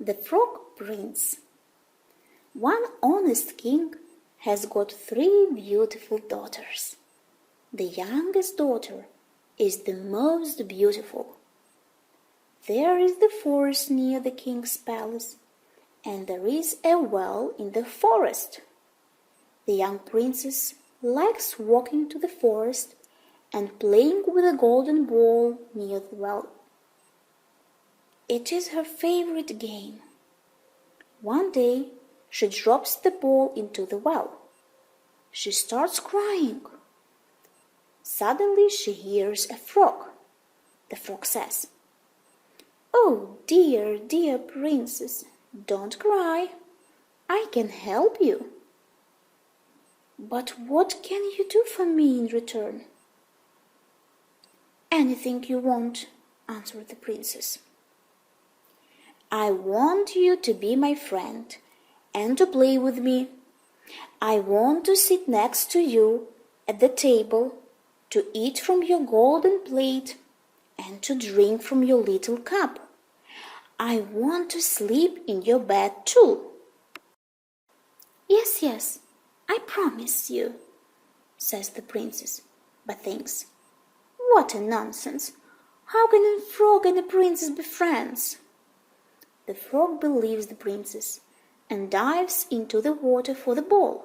The Frog Prince. One honest king has got 3 beautiful daughters. The youngest daughter is the most beautiful. There is the forest near the king's palace, and there is a well in the forest. The young princess likes walking to the forest and playing with a golden ball near the well. It is her favorite game. One day, she drops the ball into the well. She starts crying. Suddenly, she hears a frog. The frog says, "Oh, dear, dear princess, don't cry. I can help you." "But what can you do for me in return?" "Anything you want," answered the princess. "I want you to be my friend and to play with me. I want to sit next to you at the table, to eat from your golden plate and to drink from your little cup. I want to sleep in your bed too." "Yes, yes, I promise you," says the princess, but thinks, "What a nonsense! How can a frog and a princess be friends?" The frog believes the princess and dives into the water for the ball.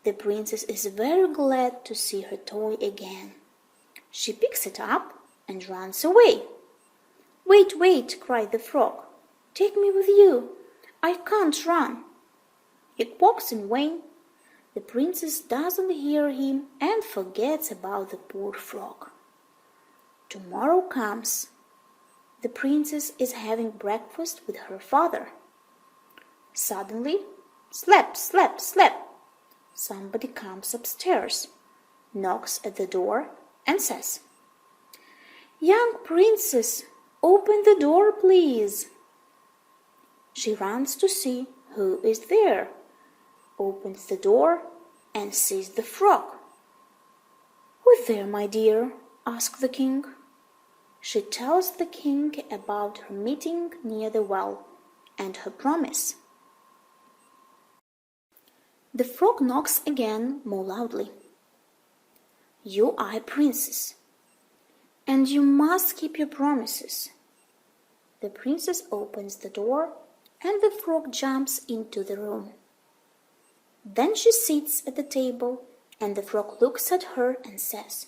The princess is very glad to see her toy again. She picks it up and runs away. "Wait, wait," cried the frog. "Take me with you. I can't run." He walks in vain. The princess doesn't hear him and forgets about the poor frog. Tomorrow comes. The princess is having breakfast with her father. Suddenly, slap, slap, slap, somebody comes upstairs, knocks at the door and says, "Young princess, open the door, please." She runs to see who is there, opens the door and sees the frog. "Who is there, my dear?" asks the king. She tells the king about her meeting near the well and her promise. The frog knocks again more loudly. "You are a princess, and you must keep your promises." The princess opens the door, and the frog jumps into the room. Then she sits at the table, and the frog looks at her and says,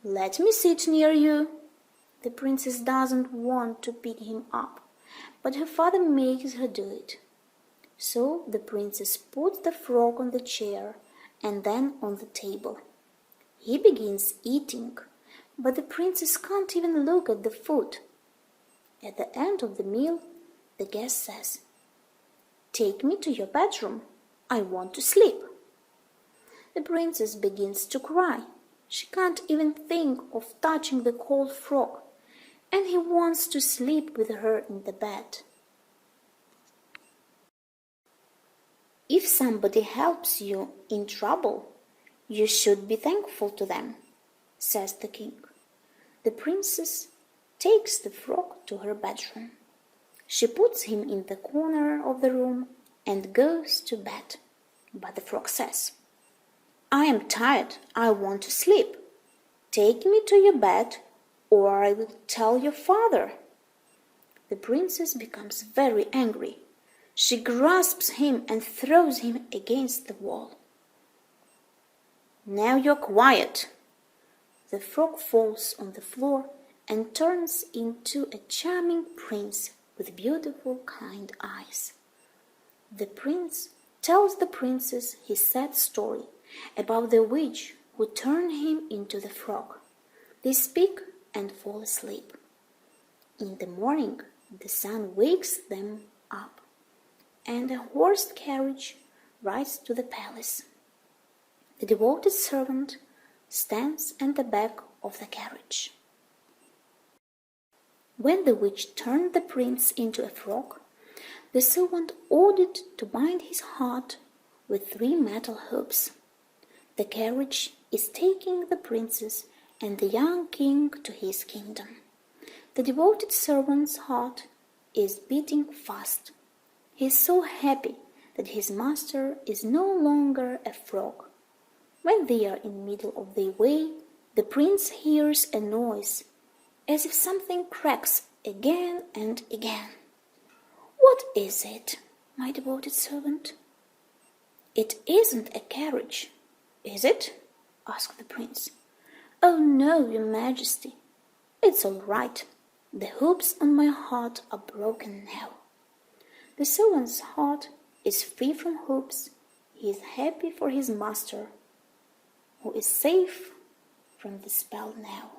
"Let me sit near you." The princess doesn't want to pick him up, but her father makes her do it. So the princess puts the frog on the chair and then on the table. He begins eating, but the princess can't even look at the food. At the end of the meal, the guest says, "Take me to your bedroom. I want to sleep." The princess begins to cry. She can't even think of touching the cold frog, and he wants to sleep with her in the bed. If somebody helps you in trouble, you should be thankful to them, says the king. The princess takes the frog to her bedroom. She puts him in the corner of the room and goes to bed. But the frog says, "I am tired. I want to sleep. Take me to your bed, or I will tell your father." The princess becomes very angry. She grasps him and throws him against the wall. "Now you're quiet." The frog falls on the floor and turns into a charming prince with beautiful, kind eyes. The prince tells the princess his sad story about the witch who turned him into the frog. They speak and fall asleep. In the morning, the sun wakes them up, and a horse carriage rides to the palace. The devoted servant stands at the back of the carriage. When the witch turned the prince into a frog, the servant ordered to bind his heart with 3 metal hoops. The carriage is taking the princess and the young king to his kingdom. The devoted servant's heart is beating fast. He is so happy that his master is no longer a frog. When they are in the middle of their way, the prince hears a noise, as if something cracks again and again. "What is it, my devoted servant?" "It isn't a carriage, is it?" asked the prince. "Oh no, your majesty. It's all right. The hoops on my heart are broken now." The servant's heart is free from hoops. He is happy for his master, who is safe from the spell now.